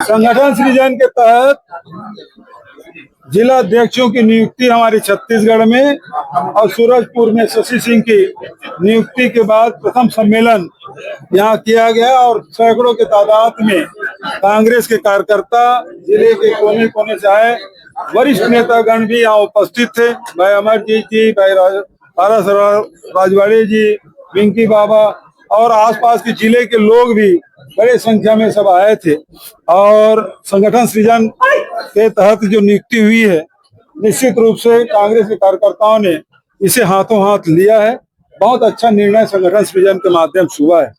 संगठन सृजन के तहत जिला अध्यक्षों की नियुक्ति हमारे छत्तीसगढ़ में और सूरजपुर में शशि सिंह की नियुक्ति के बाद प्रथम सम्मेलन यहाँ किया गया और सैकड़ों के तादाद में कांग्रेस के कार्यकर्ता जिले के कोने कोने से आए। वरिष्ठ नेतागण भी यहाँ उपस्थित थे। भाई अमरजीत जी, भाई पारस राजवाड़े जी, पिंकी बाबा और आसपास के जिले के लोग भी बड़े संख्या में सब आए थे। और संगठन सृजन के तहत जो नियुक्ति हुई है, निश्चित रूप से कांग्रेस के कार्यकर्ताओं ने इसे हाथों हाथ लिया है। बहुत अच्छा निर्णय संगठन सृजन के माध्यम से हुआ है।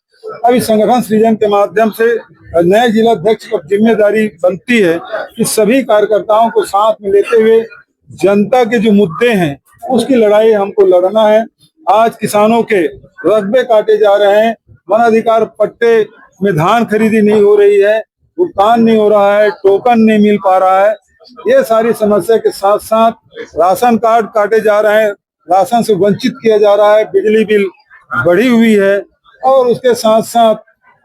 अब इस संगठन सृजन के माध्यम से नए जिला अध्यक्ष की जिम्मेदारी बनती है कि सभी कार्यकर्ताओं को साथ में लेते हुए जनता के जो मुद्दे हैं उसकी लड़ाई हमको लड़ना है। आज किसानों के रकबे काटे जा रहे हैं, वन अधिकार पट्टे में धान खरीदी नहीं हो रही है, भुगतान नहीं हो रहा है, टोकन नहीं मिल पा रहा है। ये सारी समस्या के साथ साथ राशन कार्ड काटे जा रहे हैं, राशन से वंचित किया जा रहा है, बिजली बिल बढ़ी हुई है और उसके साथ साथ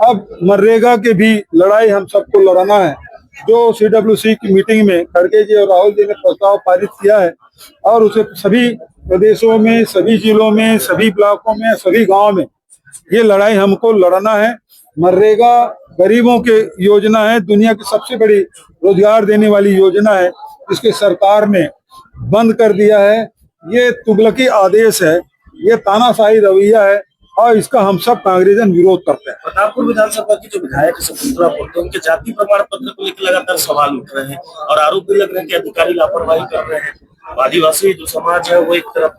अब मनरेगा के भी लड़ाई हम सबको लड़ना है। जो CWC की मीटिंग में खड़गे जी और राहुल जी ने प्रस्ताव पारित किया है और उसे सभी प्रदेशों में, सभी जिलों में, सभी ब्लॉकों में, सभी गाँव में ये लड़ाई हमको लड़ना है। मनरेगा गरीबों के योजना है, दुनिया की सबसे बड़ी रोजगार देने वाली योजना है, इसके सरकार ने बंद कर दिया है। ये तुगलकी आदेश है, ये तानाशाही रवैया है और इसका हम सब कांग्रेसन विरोध करते हैं। प्रतापपुर विधानसभा की जो विधायक शकुंतला बोलते हैं, उनके जाति प्रमाण पत्र को लेकर लगातार सवाल उठ रहे हैं और आरोप भी लग रहे हैं कि अधिकारी लापरवाही कर रहे हैं। आदिवासी जो समाज है वो एक तरफ,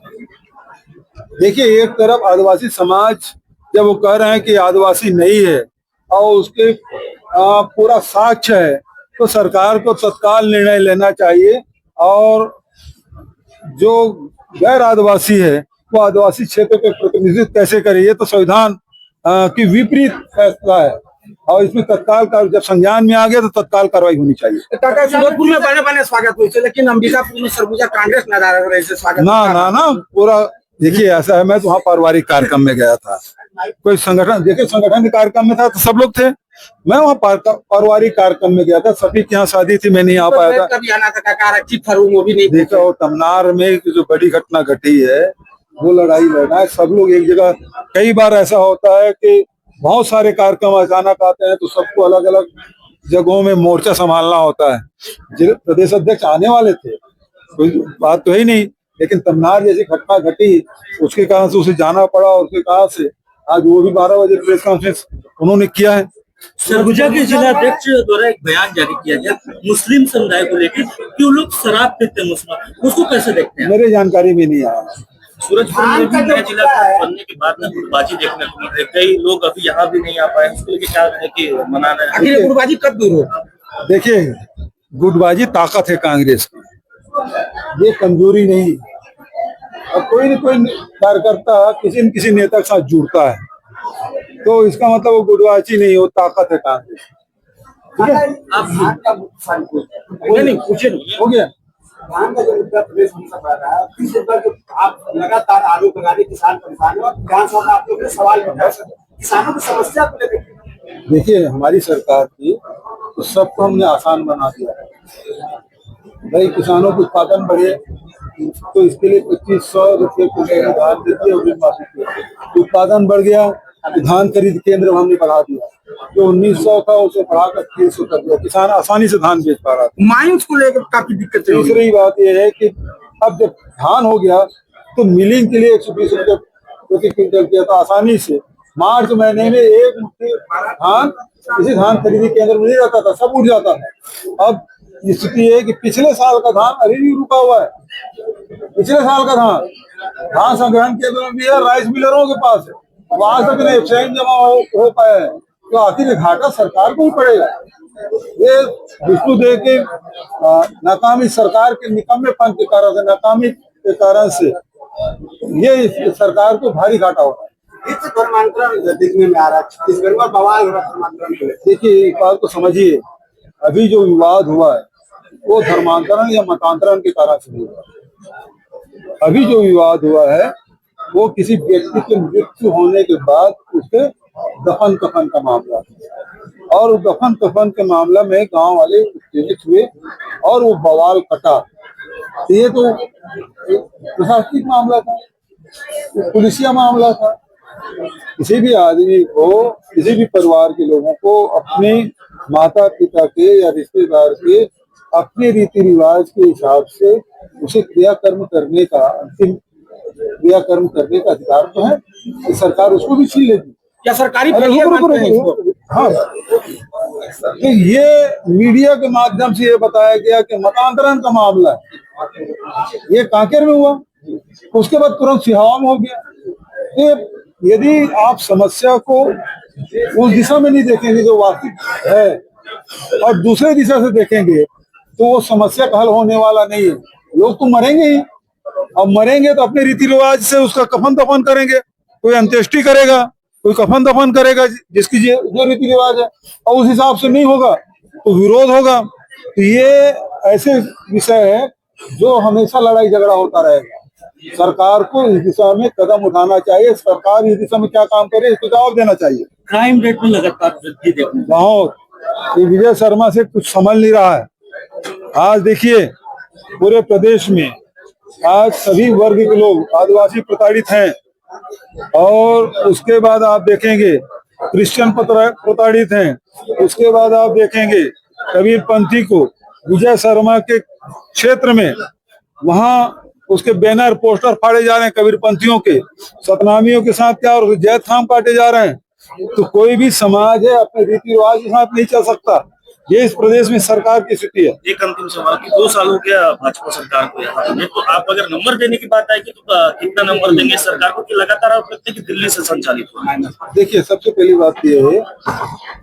देखिए, एक तरफ आदिवासी समाज जब वो कह रहे हैं कि आदिवासी नहीं है और उसके पूरा साक्ष्य है, तो सरकार को तत्काल निर्णय लेना चाहिए और जो गैर आदिवासी है वो आदिवासी क्षेत्र के प्रतिनिधित्व कैसे करे, ये तो संविधान की विपरीत फैसला है और इसमें तत्काल जब संज्ञान में आ गया तो तत्काल कार्रवाई होनी चाहिए। सूरजपुर में बने स्वागत हुई, लेकिन अंबिकापुर में सरगुजा कांग्रेस नदारद से स्वागत ना पूरा। देखिए, ऐसा है, मैं तो वहाँ पारिवारिक कार्यक्रम में गया था, कोई संगठन, देखिए संगठन के कार्यक्रम में था तो सब लोग थे, मैं वहाँ पारिवारिक कार्यक्रम में गया था, सभी के यहाँ शादी थी, मैं नहीं आ पाया था। तभी आना था, वो भी नहीं देखा। वो तमनार में जो बड़ी घटना घटी है वो लड़ाई लड़ना है, सब लोग एक जगह। कई बार ऐसा होता है कि बहुत सारे कार्यक्रम अचानक आते हैं तो सबको अलग अलग जगहों में मोर्चा संभालना होता है। प्रदेश अध्यक्ष आने वाले थे, कोई बात तो है ही नहीं, लेकिन तमनार जैसी घटना घटी उसके कारण से उसे जाना पड़ा और उसके कारण से आज वो भी 12 बजे प्रेस कॉन्फ्रेंस उन्होंने किया है। सरगुजा के जिला अध्यक्ष द्वारा एक बयान जारी किया गया मुस्लिम समुदाय को लेकर कि वो लोग शराब पीते हैं, मुस्लिम, उसको कैसे देखते हैं? मेरे जानकारी में नहीं आया। सूरजपुर में भी नया जिला बनने के बाद में गुटबाजी देखने को मिल रही है, कई लोग अभी यहाँ भी नहीं आ पाए, उसके लिए क्या है कि मना रहे हैं? गुटबाजी कब दूर हो? देखिए, गुटबाजी ताकत है कांग्रेस की, ये कमजोरी नहीं। और कोई न कोई कार्यकर्ता किसी न किसी नेता के साथ जुड़ता है तो इसका मतलब वो गुटबाजी नहीं, वो ताकत है कांग्रेस। ठीक है, नहीं पूछे, हो गया। धान का जो मुद्दा प्रदेश में चल रहा है, इस पर जो आप लगातार आरोप लगा रहे, किसान परेशान है और विधानसभा आप लोग सवाल उठा सकते, किसानों की समस्या को लेकर। देखिए, हमारी सरकार थी तो सबको हमने आसान बना दिया है। भाई किसानों को उत्पादन बढ़े तो इसके लिए 2500 रुपये कुंटल धान देती है, उत्पादन बढ़ गया, धान खरीद केंद्र हमने बढ़ा दिया, जो 1900 था उसे बढ़ाकर 300 कर दिया, किसान आसानी से धान बेच पा रहा था। मायूस को लेकर काफी दिक्कत है। दूसरी बात यह है कि अब जब धान हो गया तो मिलिंग के लिए 120 रुपये प्रति क्विंटल किया था आसानी से। मार्च महीने में एक मुट्ठी धान किसी धान खरीदी केंद्र में नहीं रहता था, सब उठ जाता था। अब स्थिति है कि पिछले साल का धान अभी भी रुका हुआ है, पिछले साल का धान संग्रहण केंद्र में भी है, राइस मिलरों के पास है, आज तक नहीं एक्सचेंज जमा हो पाया है, तो आखिर घाटा सरकार को ही पड़ेगा। ये विष्णु देव के नाकामी, सरकार के निकम्मेपन के कारण से, नाकामी के कारण से ये सरकार को भारी घाटा हो रहा है। धर्मांतरण दिखने में आ रहा है, छत्तीसगढ़ में बवाल हो रहा है धर्मांतरण। देखिए, एक बात को समझिए, अभी जो विवाद हुआ है वो धर्मांतरण या मतांतरण के कारण से नहीं हुआ। अभी जो विवाद हुआ है वो किसी व्यक्ति के मृत्यु होने के बाद उसके दफन कफन का मामला है और दफन कफन के मामला में गांव वाले उत्तेजित हुए और वो बवाल कटा। ये तो प्रशासनिक मामला था, पुलिसिया मामला था। किसी भी आदमी को, किसी भी परिवार के लोगों को अपने माता पिता के या रिश्तेदार के अपने रीति रिवाज के हिसाब से उसे क्रियाकर्म करने का, अंतिम क्रियाकर्म करने का अधिकार तो है कि सरकार उसको भी छीन लेगी। क्या सरकारी अरे फैलियर रुको, मानते हैं इसको? हाँ, तो ये मीडिया के माध्यम से ये बताया गया कि मतांतरण का मामला है, ये कांकेर में हुआ, उसके बाद तुरंत सिहावा में हो गया। ये यदि आप समस्या को उस दिशा में नहीं देखेंगे जो वास्तविक है और दूसरे दिशा से देखेंगे तो वो समस्या का हल होने वाला नहीं है। लोग तो मरेंगे ही, और मरेंगे तो अपने रीति रिवाज से उसका कफन दफन करेंगे। कोई अंत्येष्टि करेगा, कोई कफन दफन करेगा, जिसकी जो रीति रिवाज है, और उस हिसाब से नहीं होगा तो विरोध होगा। तो ये ऐसे विषय है जो हमेशा लड़ाई झगड़ा होता रहेगा। सरकार को इस दिशा में कदम उठाना चाहिए। सरकार इस दिशा में क्या काम करे इसको जवाब देना चाहिए। क्राइम रेट में लगातार वृद्धि देखने को बहुत, ये विजय शर्मा से कुछ समझ नहीं रहा है। आज देखिए पूरे प्रदेश में आज सभी वर्ग के लोग आदिवासी प्रताड़ित हैं, और उसके बाद आप देखेंगे क्रिश्चियन प्रताड़ित हैं, उसके बाद आप देखेंगे कबीरपंथी को विजय शर्मा के क्षेत्र में वहां उसके बैनर पोस्टर फाड़े जा रहे हैं कबीरपंथियों के, सतनामियों के साथ क्या और जय थाम काटे जा रहे हैं। तो कोई भी समाज है अपने रीति रिवाज के साथ नहीं चल सकता। ये इस प्रदेश में सरकार की स्थिति है। एक अंतिम सवाल कि 2 साल हो गया भाजपा सरकार को यहाँ में, तो आप अगर नंबर देने की बात आएगी तो कितना नंबर देंगे सरकार को कि लगातार आप लगता है कि दिल्ली से संचालित हो रहा है? देखिए, सबसे पहली बात यह है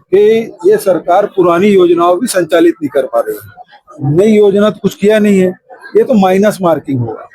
कि ये सरकार पुरानी योजनाओं भी संचालित नहीं कर पा रही है। नई योजना तो कुछ किया नहीं है, ये तो माइनस मार्किंग होगा।